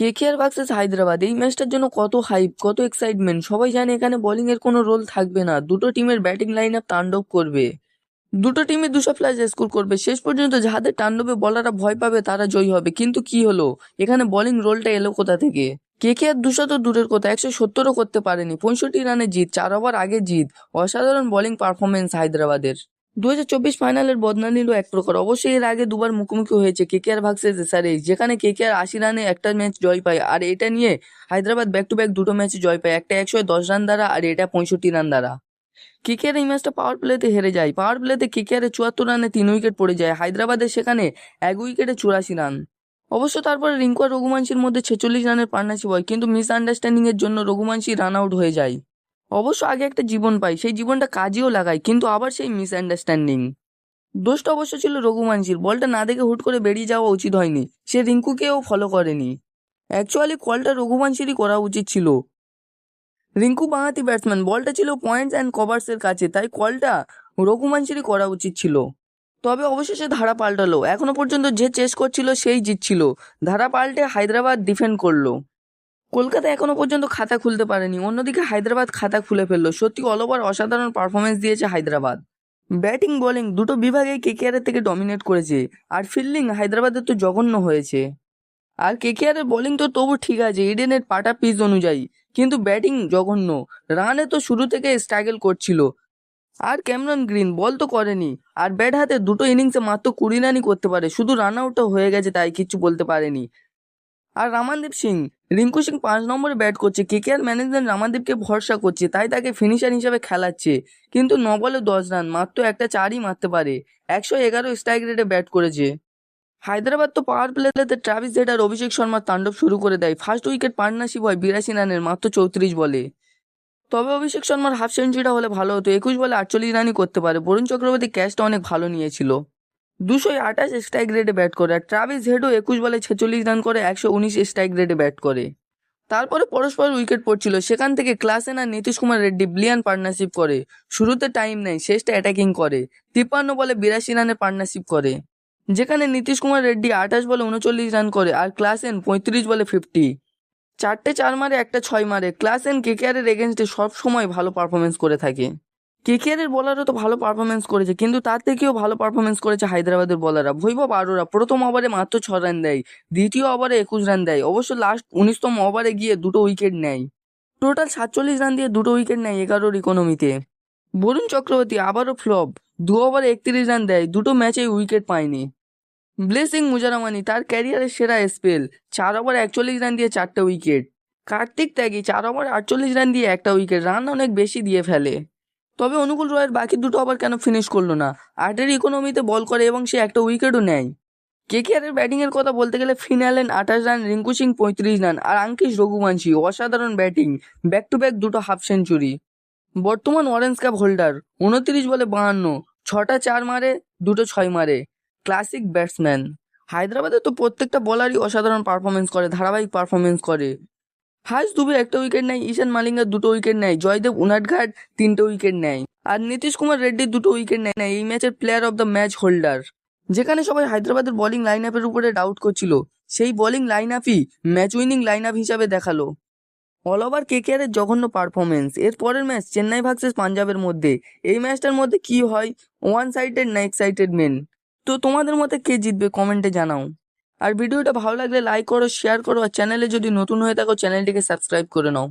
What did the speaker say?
KKR versus Hyderabad, এই ম্যাচটার জন্য কত হাইপ, কত এক্সাইটমেন্ট। সবাই জানে এখানে বোলিং এর কোনো রোল থাকবে না, দুটো টিমের ব্যাটিং লাইন আপ তাণ্ডব করবে, দুটো টিমে 200+ স্কোর করবে। শেষ পর্যন্ত যাদের তাণ্ডবে বলাররা ভয় পাবে তারা জয়ী হবে। কিন্তু কি হলো, এখানে বোলিং রোলটা এলো কোথা থেকে? কেকেআর 200 তো দূরের কথা, 170ও করতে পারেনি। 65 রানে জিত, 4 ওভার আগে জিত। অসাধারণ বোলিং পারফরমেন্স হায়দ্রাবাদের। 2024 ফাইনালের বদলা নিল এক প্রকার। অবশ্যই এর আগে দুবার মুখোমুখি হয়েছে কেকেআর ভার্সেস এসআরএইচ, যেখানে কেকেআর 80 রানে একটা ম্যাচ জয় পায়, আর এটা নিয়ে হায়দ্রাবাদ ব্যাক টু ব্যাক দুটো ম্যাচে জয় পায়, একটা 110 রান দ্বারা আর এটা 65 রান দ্বারা। কেকেআর এই ম্যাচটা পাওয়ার প্লেতে হেরে যায়। পাওয়ার প্লেতে কেকেআর 74 রানে 3 উইকেট পড়ে যায়, হায়দ্রাবাদের সেখানে 1 উইকেটে 84 রান। অবশ্য তারপরে রিঙ্কু আর রঘুবংশীর মধ্যে 46 রানের পার্টনারশিপ হয়, কিন্তু মিসআন্ডারস্ট্যান্ডিং এর জন্য রঘুবংশী রান আউট হয়ে যায়। অবশ্য আগে একটা জীবন পায়, সেই জীবনটা কাজেও লাগায়, কিন্তু আবার সেই মিসআন্ডারস্ট্যান্ডিং। দোষটা অবশ্য ছিল রঘুবংশীর, বলটা না দেখে হুট করে বেরিয়ে যাওয়া উচিত হয়নি। সে রিঙ্কুকেও ফলো করেনি। অ্যাকচুয়ালি কলটা রঘুবংশীরই করা উচিত ছিল। রিঙ্কু বাঁহাতি ব্যাটসম্যান, বলটা ছিল পয়েন্টস অ্যান্ড কভার্সের কাছে, তাই কলটা রঘুবংশীরই করা উচিত ছিল। তবে অবশেষে ধারা পাল্টালো। এখনো পর্যন্ত যে চেস করছিল সেই জিতছিল। ধারা পাল্টে হায়দ্রাবাদ ডিফেন্ড করলো। কলকাতা এখনো পর্যন্ত খাতা খুলতে পারেনি, অন্যদিকে হায়দ্রাবাদ খাতা খুলে ফেললো। সত্যি অল ওভার অসাধারণ পারফরমেন্স দিয়েছে হায়দ্রাবাদ। ব্যাটিং বোলিং দুটো বিভাগেই কেকেআর থেকে ডমিনেট করেছে, আর ফিল্ডিং হায়দ্রাবাদের তো জঘন্য হয়েছে। আর কেকেআরের বোলিং তো তবু ঠিক আছে ইডেনের পাটা পিচ অনুযায়ী, কিন্তু ব্যাটিং জঘন্য। রানে তো শুরু থেকে স্ট্রাগল করছিল। আর ক্যামেরন গ্রিন বল তো করেনি, আর ব্যাট হাতে দুটো ইনিংসে মাত্র 20 রানই করতে পারে, শুধু রান আউটটা হয়ে গেছে তাই কিচ্ছু বলতে পারেনি। আর রামানদীপ সিং, রিঙ্কু সিং 5 নম্বরে ব্যাট করছে, কেকেআর ম্যানেজমেন্ট রামানদীপকে ভরসা করছে, তাই তাকে ফিনিশার হিসাবে খেলাচ্ছে। কিন্তু 9 বলে 10 রান, মাত্র একটা 4ই মারতে পারে। 111 স্ট্রাইক রেটে ব্যাট করেছে। হায়দ্রাবাদ তো পাওয়ার প্লেতে ট্রাভিস হেড আর অভিষেক শর্মার তাণ্ডব শুরু করে দেয়। ফার্স্ট উইকেট পার্টনারশিপ হয় 82 রানের মাত্র 34 বলে। তবে অভিষেক শর্মার হাফ সেঞ্চুরিটা হলে ভালো হতো। 21 বলে 48 রানই করতে পারে। বরুণ চক্রবর্তী ক্যাচটা অনেক ভালো নিয়েছিল। 228 স্ট্রাইক রেটে ব্যাট করে, আর ট্রাভিস হেডও 21 বলে 46 রান করে 119 স্ট্রাইক রেটে ব্যাট করে। তারপরে পরস্পর উইকেট পড়ছিল, সেখান থেকে ক্লাসেন আর নীতিশ কুমার রেড্ডি ব্রিলিয়ান্ট পার্টনারশিপ করে। শুরুতে টাইম নেয়, শেষটা অ্যাটাকিং করে। 53 বলে 82 রানের পার্টনারশিপ করে, যেখানে নীতিশ কুমার রেড্ডি 28 বলে 39 রান করে, আর ক্লাসেন 35 বলে 50। 4টে 4 মারে, একটা 6 মারে। ক্লাসেন কেকেআরের এগেনস্টে সব সময় ভালো পারফরমেন্স করে থাকে। কেকেআরের বোলারও তো ভালো পারফরমেন্স করেছে, কিন্তু তার থেকেও ভালো পারফরমেন্স করেছে হায়দ্রাবাদের বোলাররা। বৈভব আরোরা প্রথম ওভারে মাত্র 6 রান দেয়, দ্বিতীয় ওভারে 21 রান দেয়। অবশ্য লাস্ট 19তম ওভারে গিয়ে দুটো উইকেট নেয়। টোটাল 47 রান দিয়ে দুটো উইকেট নেয় 11 ইকোনমিতে। বরুণ চক্রবর্তী আবারও ফ্লপ, 2 ওভারে 31 রান দেয়, দুটো ম্যাচেই উইকেট পায়নি। ব্লেসিং মুজারামানি তার ক্যারিয়ারের সেরা স্পেল, 4 ওভার 41 রান দিয়ে 4টে উইকেট। কার্তিক ত্যাগী 4 ওভার 48 রান দিয়ে একটা উইকেট, রান অনেক বেশি দিয়ে ফেলে। তবে অনুকূল রয়ের বাকি দুটো ওভার কেন ফিনিশ করলো না? 8 ইকোনমিতে বল করে এবং সে একটা উইকেটও নেয়। কেকেআরের ব্যাটিংয়ের কথা বলতে গেলে Finn Allen 28 run, Rinku Singh 35 run, আর আঙ্কিশ রঘুবংশী অসাধারণ ব্যাটিং, ব্যাক টু ব্যাক দুটো হাফ সেঞ্চুরি। বর্তমান অরেঞ্জ ক্যাপ হোল্ডার, 29 বলে 52, 6টা 4 মারে, দুটো 6 মারে। Classic batsman. হায়দ্রাবাদে তো প্রত্যেকটা বলারই অসাধারণ পারফরমেন্স করে, ধারাবাহিক পারফরমেন্স করে। হার্ষ দুবে একটা উইকেট নেয়, ঈশান মালিঙ্গা দুটো উইকেট নেয়, জয়দেব উনাদঘাট 3টে উইকেট নেয়, আর নীতিশ কুমার রেড্ডি দুটো উইকেট নেয় এই ম্যাচের player of the match holder. যেখানে সবাই হায়দ্রাবাদের বোলিং লাইন আপের উপরে ডাউট করছিল, সেই বোলিং লাইন আপই ম্যাচ উইনিং লাইন আপ হিসাবে দেখালো। অল ওভার কেকেআরের জঘন্য পারফরমেন্স। এর পরের ম্যাচ চেন্নাই ভার্সেস পাঞ্জাবের মধ্যে। এই ম্যাচটার মধ্যে কি হয়, ওয়ান সাইডেড না এক্সাইটেড মেন? তো তোমাদের মতে কে জিতবে কমেন্টে জানাও। আর ভিডিওটা ভালো লাগলে লাইক করো, শেয়ার করো, আর চ্যানেলে যদি নতুন হয়ে থাকো চ্যানেলটিকে সাবস্ক্রাইব করে নাও।